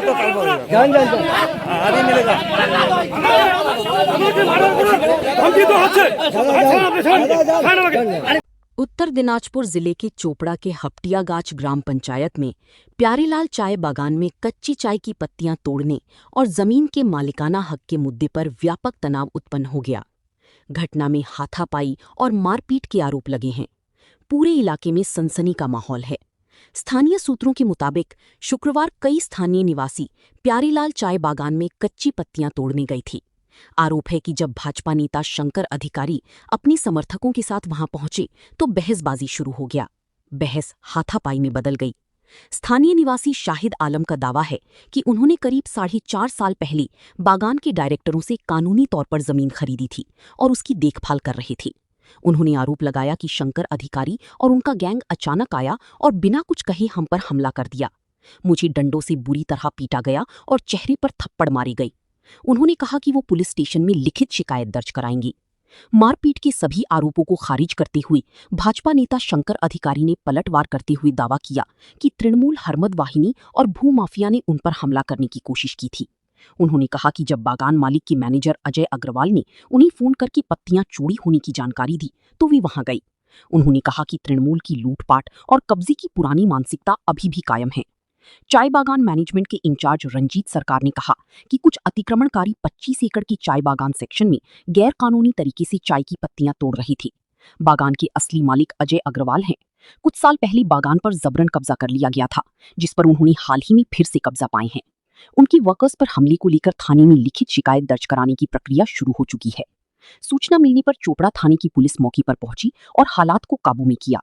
तो कल बोलेगा जान जान अभी मिलेगा उत्तर दिनाजपुर जिले के चोपड़ा के हपटियागाछ ग्राम पंचायत में प्यारेलाल चाय बागान में कच्ची चाय की पत्तियां तोड़ने और जमीन के मालिकाना हक के मुद्दे पर व्यापक तनाव उत्पन्न हो गया। घटना में हाथापाई और मारपीट के आरोप लगे हैं। पूरे इलाके में सनसनी का माहौल है। स्थानीय सूत्रों के मुताबिक शुक्रवार कई स्थानीय निवासी प्यारेलाल चाय बागान में कच्ची पत्तियां तोड़ने गई थी। आरोप है कि जब भाजपा नेता शंकर अधिकारी अपने समर्थकों के साथ वहां पहुंचे तो बहसबाजी शुरू हो गया। बहस हाथापाई में बदल गई। स्थानीय निवासी शाहिद आलम का दावा है कि उन्होंने करीब 4.5 साल पहले बागान के डायरेक्टरों से कानूनी तौर पर जमीन खरीदी थी और उसकी देखभाल कर रहे थे। उन्होंने आरोप लगाया कि शंकर अधिकारी और उनका गैंग अचानक आया और बिना कुछ कहे हम पर हमला कर दिया। मुझे डंडों से बुरी तरह पीटा गया और चेहरे पर थप्पड़ मारी गई। उन्होंने कहा कि वो पुलिस स्टेशन में लिखित शिकायत दर्ज कराएंगे। मारपीट के सभी आरोपों को खारिज करते हुए भाजपा नेता शंकर अधिकारी ने पलटवार करते हुए दावा किया कि तृणमूल हरमद वाहिनी और भूमाफिया ने उन पर हमला करने की कोशिश की थी। उन्होंने कहा कि जब बागान मालिक के मैनेजर अजय अग्रवाल ने उन्हें फोन करके पत्तियां चोरी होने की जानकारी दी तो वे वहां गई। उन्होंने कहा कि तृणमूल की लूटपाट और कब्जे की पुरानी मानसिकता अभी भी कायम है। चाय बागान मैनेजमेंट के इंचार्ज रंजीत सरकार ने कहा कि कुछ अतिक्रमणकारी 25 एकड़ की चाय बागान सेक्शन में गैर कानूनी तरीके से चाय की पत्तियां तोड़ रही थी। बागान के असली मालिक अजय अग्रवाल हैं। कुछ साल पहले बागान पर जबरन कब्जा कर लिया गया था, जिस पर उन्होंने हाल ही में फिर से कब्जा पाए हैं। उनकी वर्कर्स पर हमले को लेकर थाने में लिखित शिकायत दर्ज कराने की प्रक्रिया शुरू हो चुकी है। सूचना मिलने पर चोपड़ा थाने की पुलिस मौके पर पहुंची और हालात को काबू में किया।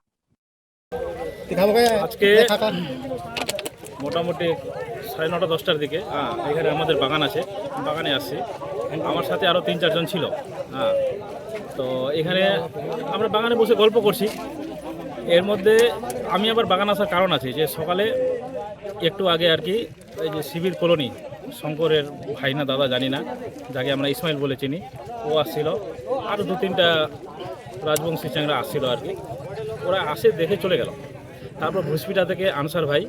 মোটামুটি 9:30-10টার দিকে এখানে আমাদের বাগান আছে, বাগানে আসছে। আমার সাথে আরও 3-4 জন ছিল। তো এখানে আমরা বাগানে বসে গল্প করছি। এর মধ্যে আমি আবার বাগান আসার কারণ আছে যে সকালে একটু আগে আর কি এই যে শিবির কলোনি শঙ্করের ভাই না দাদা জানি না, যাকে আমরা ইসমাইল বলে চিনি, ও আসছিল। আরও 2-3টা রাজবংশী চ্যাংরা আসছিল আর কি। ওরা আসে দেখে চলে গেল। তারপর ঘুষপিটা থেকে আনসার ভাই,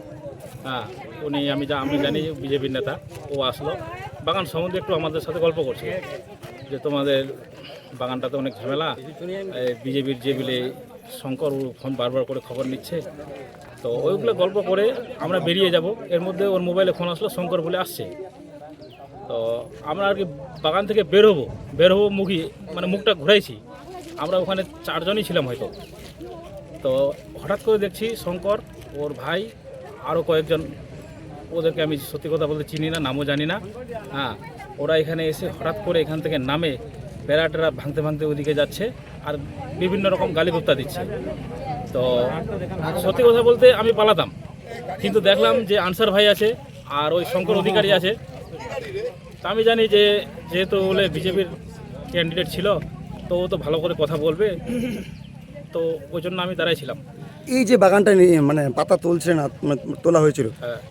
উনি আমি জানি বিজেপির নেতা, ও আসলো। বাগান সম্বন্ধে একটু আমাদের সাথে গল্প করছে যে তোমাদের বাগানটাতে অনেক ঝামেলা, বিজেপির যে বিলে শঙ্কর ফোন বারবার করে খবর নিচ্ছে। তো ওইগুলো গল্প করে আমরা বেরিয়ে যাব। এর মধ্যে ওর মোবাইলে ফোন আসলো, শঙ্কর বলে আসছে। তো আমরা আর কি বাগান থেকে বের হবো মুখটা ঘুরাইছি। আমরা ওখানে 4 জনই ছিলাম হয়তো। তো হঠাৎ করে দেখছি শঙ্কর, ওর ভাই, আরও কয়েকজন, ওদেরকে আমি সত্যি কথা বলতে চিনি না, নামও জানি না। ওরা এখানে এসে হঠাৎ করে এখান থেকে নামে বেড়াটেরা ভাঙতে ওদিকে যাচ্ছে আর বিভিন্ন রকম গালিগুপ্তা দিচ্ছে। তো সত্যি কথা বলতে আমি পালাতাম, কিন্তু দেখলাম যে আনসার ভাই আছে আর ওই শঙ্কর অধিকারী আছে। তা আমি জানি যে যেহেতু বলে বিজেপির ক্যান্ডিডেট ছিল, তো ও তো ভালো করে কথা বলবে, তো ওই জন্য আমি দাঁড়াইছিলাম। এই যে বাগানটা মানে পাতা তুলছেন, তোলা হয়েছিল,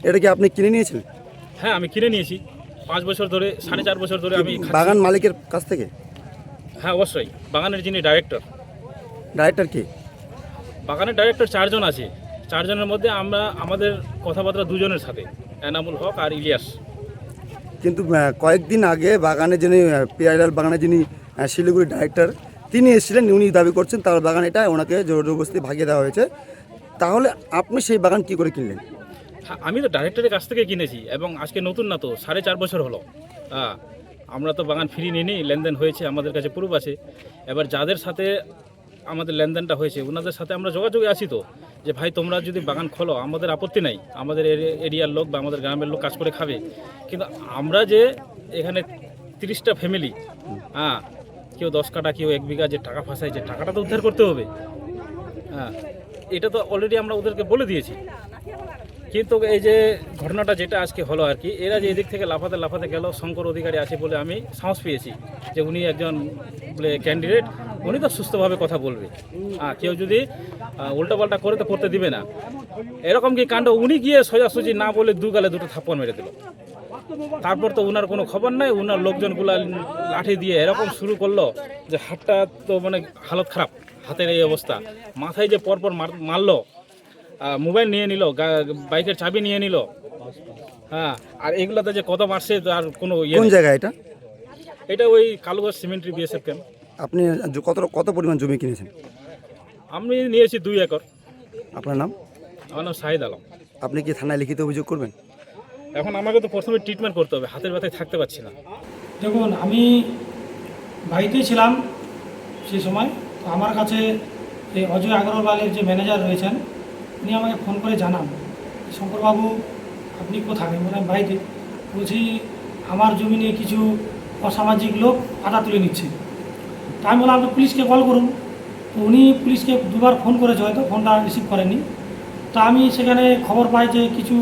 এটা কি আপনি কিনে নিয়েছিলেন? হ্যাঁ, আমি কিনে নিয়েছি 5 বছর ধরে, 4.5 বছর ধরে আমি বাগান মালিকের কাছ থেকে। হ্যাঁ অবশ্যই, বাগানের যিনি ডাইরেক্টর কি? বাগানের ডাইরেক্টর 4 জন আছে। 4 জনের মধ্যে আমাদের কথাবার্তা 2 জনের সাথে, এনামুল হক আর ইলিয়াস। কিন্তু কয়েকদিন আগে বাগানে যিনি প্যারেলাল বাগানের যিনি শিলিগুড়ি ডাইরেক্টর, তিনি এসেছিলেন, উনি দাবি করছেন তার বাগান এটা ওনাকে জবরদস্তি ভাগিয়ে দেওয়া হয়েছে। তাহলে আপনি সেই বাগান কি করে কিনলেন? আমি তো ডাইরেক্টরের কাছ থেকে কিনেছি, এবং আজকে নতুন না, তো 4.5 বছর হলো। আমরা তো বাগান ফ্রি নিইনি, লেনদেন হয়েছে, আমাদের কাছে প্রুফ আছে। এবার যাদের সাথে আমাদের লেনদেনটা হয়েছে ওনাদের সাথে আমরা যোগাযোগে আছি, তো যে ভাই তোমরা যদি বাগান খোলো আমাদের আপত্তি নাই, আমাদের এরিয়ার লোক বা আমাদের গ্রামের লোক কাজ করে খাবে। কিন্তু আমরা যে এখানে 30টা ফ্যামিলি, কেউ 10 কাঠা, কেউ 1 বিঘা যে টাকা ফাঁসাইছে, টাকাটা তো উদ্ধার করতে হবে। এটা তো অলরেডি আমরা ওদেরকে বলে দিয়েছি। কিন্তু এই যে ঘটনাটা যেটা আজকে হলো আর কি, এরা যে এদিক থেকে লাফাতে গেল, শঙ্কর অধিকারী আছে বলে আমি সাহস পেয়েছি যে উনি একজন বলে ক্যান্ডিডেট, উনি তো সুস্থভাবে কথা বলবে। কেউ যদি উল্টোপাল্টা করে তো করতে দিবে না। এরকম কি কাণ্ড, উনি গিয়ে সোজাসুজি না বলে 2 গালে 2টো থাপ্পড় মেরে দিল। তারপর তো উনার কোনো খবর নাই, উনার লোকজনগুলা লাঠি দিয়ে এরকম শুরু করলো যে হাতটা তো মানে হালত খারাপ, হাতের এই অবস্থা। মাথায় যে পরপর মারলো, মোবাইল নিয়ে নিল, বাইকের চাবি নিয়ে নিল। হ্যাঁ, আর এগুলোতে যে কত মারছে আর কোনো কোন জায়গায় এটা? এটা ওই কালুগঞ্জ সিমেন্ট্রি বিএসএফ ক্যাম্প। আপনি কত পরিমাণ জমি কিনেছেন? আমি নিয়েছি 2 একর। আপনার নাম? আমার নাম শাহিদ আলম। আপনি কি থানায় লিখিত অভিযোগ করবেন? এখন আমাকে তো প্রথমে ট্রিটমেন্ট করতে হবে, হাতের ব্যথায় থাকতে পারছি না। দেখুন, আমি বাড়িতেই ছিলাম সেই সময়। তো আমার কাছে এই অজয় আগরওয়ালের যে ম্যানেজার রয়েছেন, উনি আমাকে ফোন করে জানান, শঙ্করবাবু আপনি কোথায়? আমি বললাম বাড়িতে। বলছি আমার জমি নিয়ে কিছু অসামাজিক লোক আদা তুলে নিচ্ছে। তা আমি বললাম আপনি পুলিশকে কল করুন। তো উনি পুলিশকে 2বার ফোন করেছে, হয়তো ফোনটা রিসিভ করেনি। তা আমি সেখানে খবর পাই যে কিছু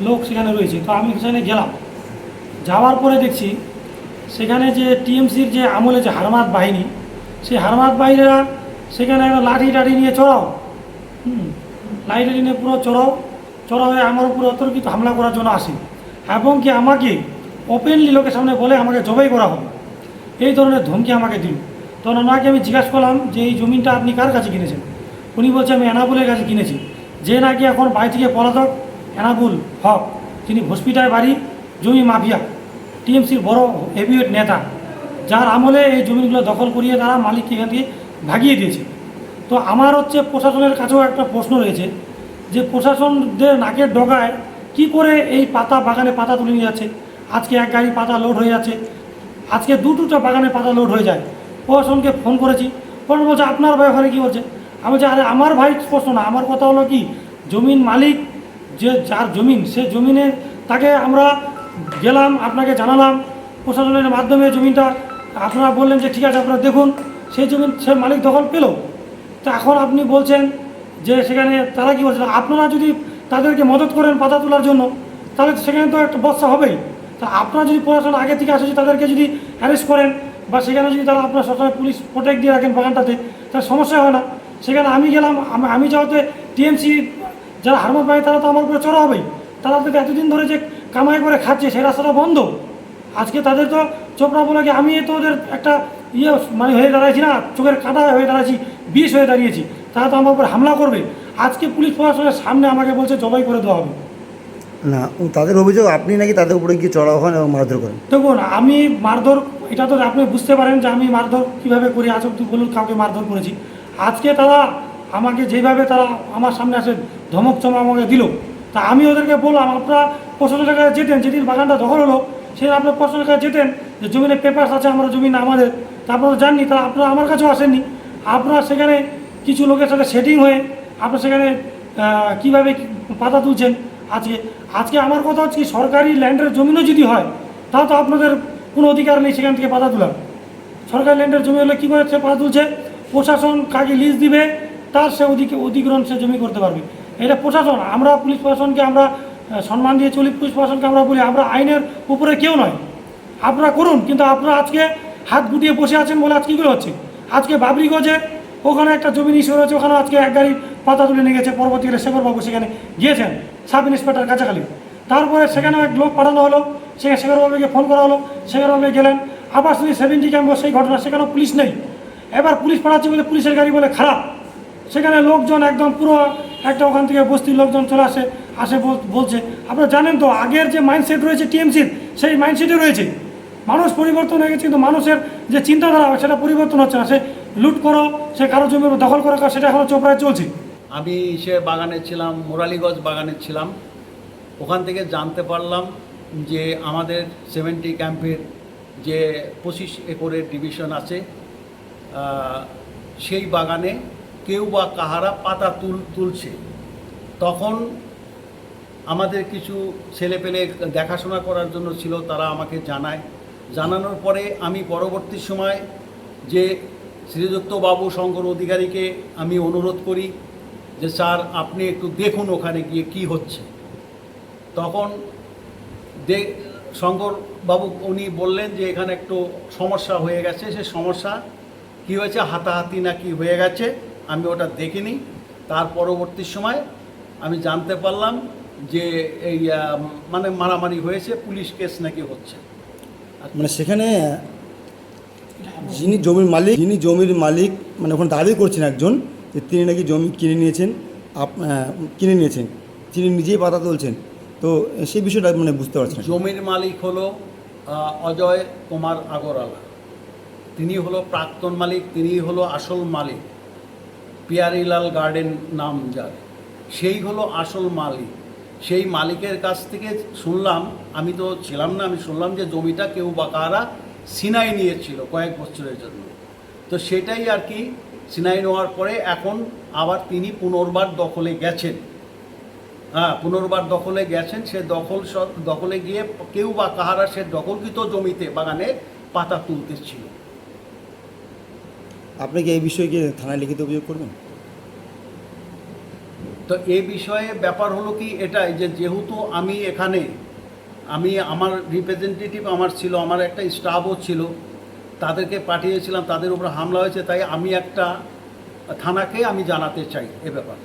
লোক সেখানে রয়েছে। তো আমি সেখানে গেলাম। যাওয়ার পরে দেখছি সেখানে যে টিএমসির যে আমলে যে হারমাত বাহিনী, সেই হারমাত বাহিনীরা সেখানে একটা লাঠি টাঠি নিয়ে চড়াও, লাঠি টাঠি নিয়ে পুরো চড়াও হয়ে আমার উপরে অতর্কিত হামলা করার জন্য আসে, এবং কি আমাকে ওপেনলি লোকের সামনে বলে আমাকে জবাই করা হবে, এই ধরনের ধমকি আমাকে দিল। তখন ওনাকে আমি জিজ্ঞাসা করলাম যে এই জমিটা আপনি কার কাছে কিনেছেন? উনি বলছে আমি এনাবুলের কাছে কিনেছি, যে নাকি এখন বাড়ি থেকে পলাতক এনাবুল হক, তিনি হসপিটালে বাড়ি, জমি মাফিয়া, টিএমসির বড় হেভিওয়েট নেতা, যার আমলে এই জমিগুলো দখল করিয়ে তারা মালিককে এখান থেকে ভাগিয়ে দিয়েছে। তো আমার হচ্ছে প্রশাসনের কাছেও একটা প্রশ্ন রয়েছে যে প্রশাসনদের নাকের ডগায় কি করে এই পাতা বাগানে পাতা তুলে নিয়ে যাচ্ছে। আজকে এক গাড়ি পাতা লোড হয়ে যাচ্ছে, আজকে দুটো বাগানে পাতা লোড হয়ে যায়। প্রশাসনকে ফোন করেছি, ফোন বলছে আপনার ব্যাপারে কী বলছে? আমি বলছি আরে আমার ভাই প্রশ্ন না, আমার কথা হলো কি জমিন মালিক যে যার জমিন, সে জমিনের তাকে আমরা গেলাম, আপনাকে জানালাম প্রশাসনের মাধ্যমে জমিটা, আপনারা বললেন যে ঠিক আছে আপনারা দেখুন, সেই জমিন সে মালিক দখল পেল। তো এখন আপনি বলছেন যে সেখানে তারা কী বলছে, আপনারা যদি তাদেরকে মদত করেন পাতা তোলার জন্য, তাহলে সেখানে তো একটা বর্ষা হবেই। তা আপনারা যদি প্রশাসন আগে থেকে আসে তাদেরকে যদি অ্যারেস্ট করেন, বা সেখানে যদি তারা আপনার সবসময় পুলিশ প্রোটেক্ট দিয়ে রাখেন বাগানটাতে, তার সমস্যা হয় না। সেখানে আমি গেলাম, আমি যাওয়াতে টিএমসি যারা হারমাত পায় তারা তো আমার উপরে চড়া হবেই। তারা তো এতদিন ধরে যে কামাই করে খাচ্ছে সেই রাস্তাটা বন্ধ। আজকে তাদের তো চোপড়া বলে কি আমি তো ওদের একটা মানে হয়ে দাঁড়াইছি না, চোখের কাঁটা হয়ে দাঁড়াইছি, বিষ হয়ে দাঁড়িয়েছি, তারা তো আমার উপর হামলা করবে। আজকে পুলিশ প্রশাসনের সামনে আমাকে বলছে জবাই করে দেওয়া হবে। না, তাদের অভিযোগ আপনি নাকি তাদের উপরে কি চড়াও হন এবং মারধর করেন? দেখুন, আমি মারধর, এটা তো আপনি বুঝতে পারেন যে আমি মারধর কীভাবে করি, আজ অব্দি বলুন কাউকে মারধর করেছি। আজকে তারা আমাকে যেভাবে তারা আমার সামনে আসে ধমক চমক আমাকে দিল, তা আমি ওদেরকে বললাম আপনারা প্রশাসনের কাছে যেতেন, যেদিন বাগানটা দখল হলো সেদিন আপনার প্রশাসনের কাছে যেতেন, যে জমিনের পেপারস আছে, আমরা জমি না আমাদের, তা আপনারা জাননি, তা আপনারা আমার কাছেও আসেননি। আপনারা সেখানে কিছু লোকের সাথে সেটিং হয়ে আপনারা সেখানে কীভাবে পাতা তুলছেন। আজকে আমার কথা হচ্ছে কি, সরকারি ল্যান্ডের জমিনও যদি হয় তাও তো আপনাদের কোনো অধিকার নেই সেখান থেকে পাতা তোলার। সরকারি ল্যান্ডের জমি হলে কী করে সে পাতা তুলছে? প্রশাসন কাকে লিজ দিবে তার সে অধিগ্রহণ সে জমি করতে পারবে। এটা প্রশাসন, আমরা পুলিশ প্রশাসনকে আমরা সম্মান দিয়ে চলি, পুলিশ প্রশাসনকে আমরা বলি আমরা আইনের উপরে কেউ নয়, আপনারা করুন। কিন্তু আপনারা আজকে হাত গুটিয়ে বসে আছেন বলে আজকে কীগুলো হচ্ছে। আজকে বাবরিগঞ্জে ওখানে একটা জমি ইস্যু হয়েছে, ওখানে আজকে এক গাড়ি পাতা তুলে নিয়ে গেছে, পরবর্তীকালে শেখরবাবু সেখানে গিয়েছেন, সাব ইন্সপেক্টর কাছাকাছি। তারপরে সেখানেও এক লোক পাঠানো হলো, সেখানে শেখরবাবুকে ফোন করা হলো, শেখরবাবু গেলেন। আবার শুনি 70 ক্যাম্প সেই ঘটনা, সেখানেও পুলিশ নেই। এবার পুলিশ পাঠাচ্ছে বলে পুলিশের গাড়ি বলে খারাপ, সেখানে লোকজন একদম পুরো একটা ওখান থেকে বস্তির লোকজন চলে আসে বলছে। আপনারা জানেন তো আগের যে মাইন্ডসেট রয়েছে টিএমসির, সেই মাইন্ডসেটে রয়েছে। মানুষ পরিবর্তন হয়ে গেছে, কিন্তু মানুষের যে চিন্তাধারা সেটা পরিবর্তন হচ্ছে না। সে লুট করো, সে কারো জমি দখল করে, সেটা এখনও চোপড়ায় চলছে। আমি সে বাগানে ছিলাম, মুরালিগঞ্জ বাগানে ছিলাম। ওখান থেকে জানতে পারলাম যে আমাদের 70 ক্যাম্পের যে 25 একরের ডিভিশন আছে, সেই বাগানে কেউ বা কাহারা পাতা তুলছে। তখন আমাদের কিছু ছেলেপেলে দেখাশোনা করার জন্য ছিল, তারা আমাকে জানানোর পরে আমি পরবর্তী সময় যে শ্রীযুক্ত বাবু শঙ্কর অধিকারীকে আমি অনুরোধ করি যে স্যার আপনি একটু দেখুন ওখানে গিয়ে কি হচ্ছে। তখন শঙ্কর বাবু উনি বললেন যে এখানে একটু সমস্যা হয়ে গেছে। সে সমস্যা কি হয়েছে, হাতাহাতি না কি হয়ে গেছে, আমি ওটা দেখিনি। তার পরবর্তী সময় আমি জানতে পারলাম যে এই মানে মারামারি হয়েছে, পুলিশ কেস নাকি হচ্ছে। মানে সেখানে যিনি জমির মালিক মানে ওখানে দাবি করছেন একজন যে তিনি নাকি জমি কিনে নিয়েছেন, তিনি নিজেই পাতা তুলছেন। তো সেই বিষয়টা মানে বুঝতে পারছেন না। জমির মালিক হলো অজয় কুমার আগরওয়ালা। তিনি হলো প্রাক্তন মালিক, তিনি হলো আসল মালিক। পিয়ারিলাল গার্ডেন নাম যার, সেই হলো আসল মালিক। সেই মালিকের কাছ থেকে শুনলাম, আমি তো ছিলাম না, আমি শুনলাম যে জমিটা কেউ বা কারা সিনাই নিয়েছিল কয়েক বছরের জন্য। তো সেটাই আর কি, সিনাই নেওয়ার পরে এখন আবার তিনি পুনর্বার দখলে গেছেন। হ্যাঁ, পুনর্বার দখলে গেছেন। সে দখলে গিয়ে কেউ বা কাহারা সে দখলকৃত জমিতে বাগানে পাতা তুলতেছিল। আপনি কি এই বিষয়ে কি থানায় লিখিত অভিযোগ করবেন? তো এই বিষয়ে ব্যাপার হলো কি এটাই যে যেহেতু আমি এখানে আমার রিপ্রেজেন্টেটিভ আমার ছিল, আমার একটা স্টাফও ছিল, তাদেরকে পাঠিয়েছিলাম, তাদের উপর হামলা হয়েছে, তাই আমি একটা থানাকে আমি জানাতে চাই এ ব্যাপারে।